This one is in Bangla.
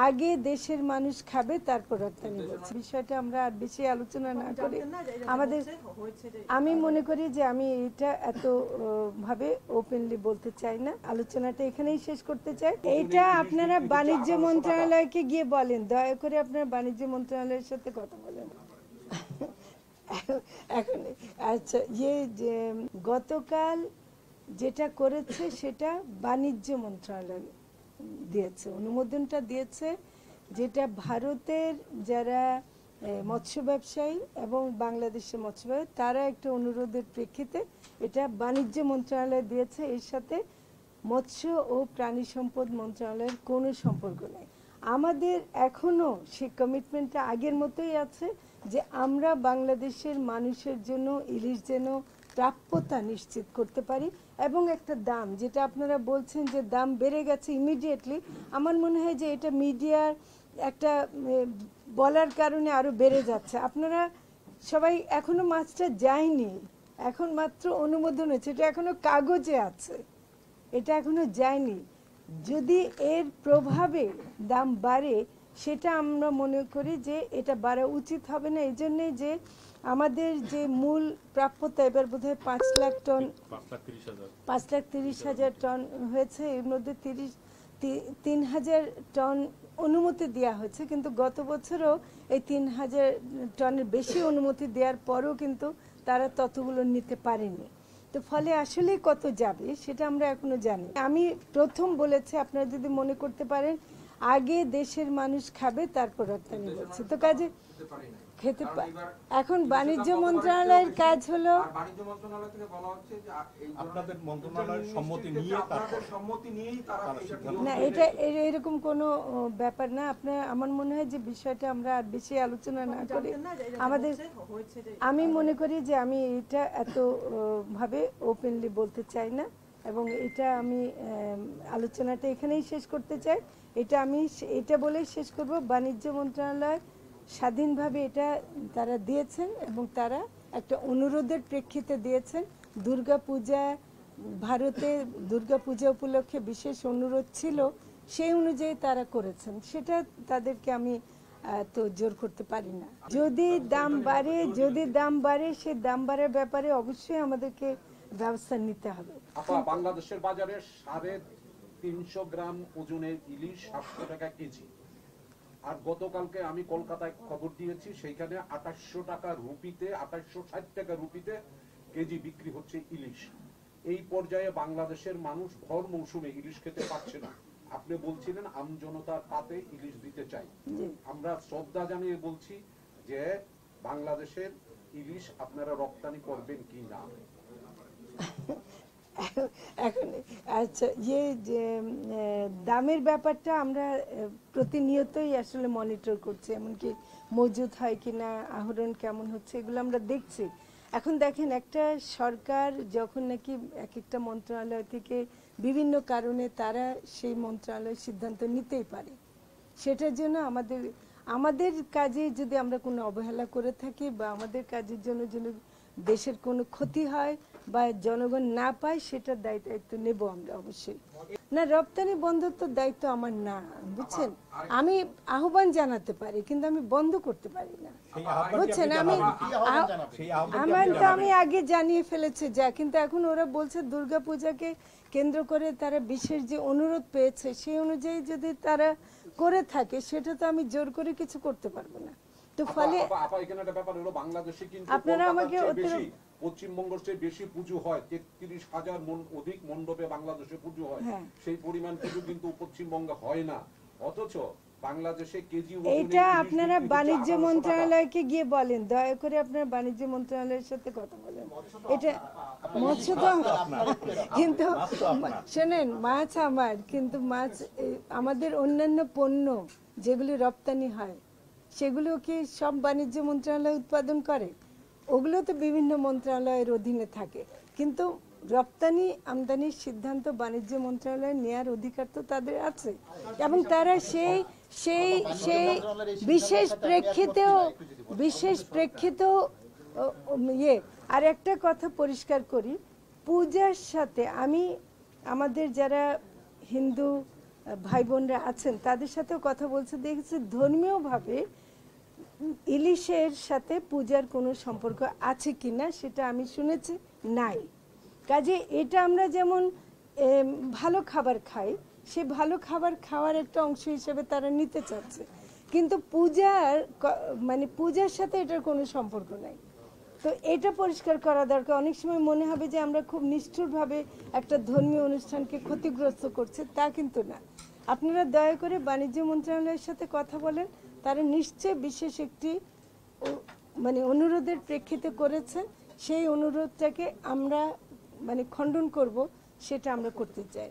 আগে দেশের মানুষ খাবে তারপর রপ্তানি হচ্ছে বিষয়টা আমরা আর বেশি আলোচনা না করে আমাদের আমি মনে করি যে আমি এটা এত ভাবে ওপেনলি বলতে চাই না, আলোচনাটা এখানেই শেষ করতে চাই। এইটা আপনারা বাণিজ্য মন্ত্রণালয়কে গিয়ে বলেন, দয়া করে আপনারা বাণিজ্য মন্ত্রণালয়ের সাথে কথা বলেন। এখন আচ্ছা, যে গতকাল যেটা করেছে সেটা বাণিজ্য মন্ত্রণালয় দিয়েছে, অনুমোদনটা দিয়েছে, যেটা ভারতের যারা মৎস্য ব্যবসায়ী এবং বাংলাদেশের মৎস্য ব্যবসায়ী তারা একটা অনুরোধের প্রেক্ষিতে এটা বাণিজ্য মন্ত্রণালয় দিয়েছে। এর সাথে মৎস্য ও প্রাণী সম্পদ মন্ত্রণালয়ের কোনো সম্পর্ক নেই। আমাদের এখনো সেই কমিটমেন্টটা আগের মতোই আছে যে আমরা বাংলাদেশের মানুষের জন্য ইলিশ যেন প্রাপ্যতা নিশ্চিত করতে পারি এবং একটা দাম, যেটা আপনারা বলছেন যে দাম বেড়ে গেছে ইমিডিয়েটলি, আমার মনে হয় যে এটা মিডিয়ার একটা বলার কারণে আরো বেড়ে যাচ্ছে। আপনারা সবাই এখনো মাছটা যায়নি, এখন মাত্র অনুমোদন হয়েছে, এটা এখনো কাগজে আছে, এটা এখনো যায়নি। যদি এর প্রভাবে দাম বাড়ে সেটা আমরা মনে করি যে এটা বাড়া উচিত হবে না। এই জন্যই যে আমাদের যে মূল প্রাপ্যতা এবার বোধহয় 5 লাখ টন, 5,30,000 টন হয়েছে, এর মধ্যে 3,000 টন অনুমতি দেওয়া হয়েছে, কিন্তু গত বছরও এই 3,000 টনের বেশি অনুমতি দেওয়ার পরও কিন্তু তারা ততগুলো নিতে পারেনি। তো ফলে আসলে কত যাবে সেটা আমরা এখনো জানি। আমি প্রথম বলেছি, আপনারা যদি মনে করতে পারেন আগে দেশের মানুষ খাবে তারপর রপ্তানি হচ্ছে, তো কাজে খেতে এখন বাণিজ্য মন্ত্রণালয়ের কাজ হলো বাণিজ্য মন্ত্রণালয় থেকে বলা হচ্ছে যে আপনাদের মন্ত্রণালয়ের সম্মতি নিয়ে না, এটা এরকম কোনো ব্যাপার না। আপনার আমার মনে হয় যে বিষয়টা আমরা আর বেশি আলোচনা না করে আমাদের, আমি মনে করি যে আমি এটা এত ভাবে ওপেনলি বলতে চাই না এবং এটা আমি আলোচনাটা এখানেই শেষ করতে চাই। এটা বলেই শেষ করব, বাণিজ্য মন্ত্রণালয় স্বাধীনভাবে এটা তারা দিয়েছেন এবং তারা একটা অনুরোধের প্রেক্ষিতে দিয়েছেন। দুর্গাপূজা, ভারতে দুর্গাপূজা উপলক্ষে বিশেষ অনুরোধ ছিল, সেই অনুযায়ী তারা করেছেন, সেটা তাদেরকে আমি তো জোর করতে পারি না। যদি দাম বাড়ে সে দাম বাড়ার ব্যাপারে অবশ্যই আমাদেরকে ব্যবস্থা নিতে হবে। বাংলাদেশের বাজারে 350 গ্রাম ওজনের ইলিশ 700 টাকা কেজি, আর গতকালকে আমি কলকাতায় খবর দিয়েছি সেইখানে 2800 টাকা রুপিতে, 2860 টাকা রুপিতে কেজি বিক্রি হচ্ছে ইলিশ। এই পর্যায়ে বাংলাদেশের মানুষ ভর মৌসুমে ইলিশ খেতে পাচ্ছে না। আপনি বলছিলেন আমজনতার পাতে ইলিশ দিতে চাই, আমরা শ্রদ্ধা জানিয়ে বলছি যে বাংলাদেশের ইলিশ আপনারা রপ্তানি করবেন কি না। এখন আচ্ছা, যে দামের ব্যাপারটা আমরা প্রতিনিয়তই আসলে মনিটর করছি, এমনকি মজুদ হয় কিনা, আহরণ কেমন হচ্ছে, এগুলো আমরা দেখছি। এখন দেখেন, একটা সরকার যখন নাকি এক একটা মন্ত্রণালয় থেকে বিভিন্ন কারণে তারা সেই মন্ত্রণালয় সিদ্ধান্ত নিতেই পারে, সেটার জন্য আমাদের কাজে যদি আমরা কোনো অবহেলা করে থাকি বা আমাদের কাজের জন্য দেশের কোনো ক্ষতি হয় বা জনগণ না পায়, সেটার দায়িত্ব নেব আমরা অবশ্যই। না, রপ্তানি বন্ধত্ব দায়িত্ব আমার না, বুঝছেন। আমি আহ্বান জানাতে পারি কিন্তু আমি বন্ধ করতে পারি না, বুঝছেন। আমি আগে জানিয়ে ফেলেছি যা, কিন্তু এখন ওরা বলছে দুর্গাপূজাকে কেন্দ্র করে তারা বিশেষ যে অনুরোধ পেয়েছে সেই অনুযায়ী যদি তারা করে থাকে, সেটা তো আমি জোর করে কিছু করতে পারবো না। তো ফলে বাংলাদেশে কিন্তু আপনারা আমাকে পশ্চিমবঙ্গের চেয়ে বেশি পুজো হয়, 33,000 অধিক মণ্ডপে বাংলাদেশে পুজো হয়, সেই পরিমাণ পুজো কিন্তু পশ্চিমবঙ্গে হয় না। অথচ বাংলাদেশে কেজি এটা আপনারা বাণিজ্য মন্ত্রণালয়কে গিয়ে বলেন, দয়া করে আপনারা বাণিজ্য মন্ত্রণালয়ের সাথে কথা বলেন। এটা মৎস্য তো কিন্তু শোনেন, মাছ আমার, কিন্তু মাছ আমাদের অন্যান্য পণ্য যেগুলি রপ্তানি হয় সেগুলো কি সব বাণিজ্য মন্ত্রণালয় উৎপাদন করে? ওগুলো তো বিভিন্ন মন্ত্রণালয়ের অধীনে থাকে, কিন্তু রপ্তানি আমদানির সিদ্ধান্ত বাণিজ্য মন্ত্রণালয় নেয়ার অধিকার তো তাদের আছে এবং তারা সেই সেই সেই বিশেষ প্রেক্ষিতেও আর একটা কথা পরিষ্কার করি, পূজার সাথে আমাদের যারা হিন্দু ভাই বোনরা আছেন তাদের সাথেও কথা বলছে, দেখেছি ধর্মীয়ভাবে ইলিশের সাথে পূজার কোনো সম্পর্ক আছে কিনা সেটা আমি শুনেছি নাই। কাজে এটা আমরা যেমন ভালো খাবার খাই, সে ভালো খাবার খাওয়ার একটা অংশ হিসেবে তারা নিতে চাচ্ছে, কিন্তু মানে পূজার সাথে এটার কোনো সম্পর্ক নাই। তো এটা পরিষ্কার করা দরকার। অনেক সময় মনে হবে যে আমরা খুব নিষ্ঠুরভাবে একটা ধর্মীয় অনুষ্ঠানকে ক্ষতিগ্রস্ত করছে, তা কিন্তু না। আপনারা দয়া করে বাণিজ্য মন্ত্রণালয়ের সাথে কথা বলেন, তারা নিশ্চয়ই বিশেষ একটি মানে অনুরোধের প্রেক্ষিতে করেছেন, সেই অনুরোধটাকে আমরা মানে খণ্ডন করব, সেটা আমরা করতে চাই।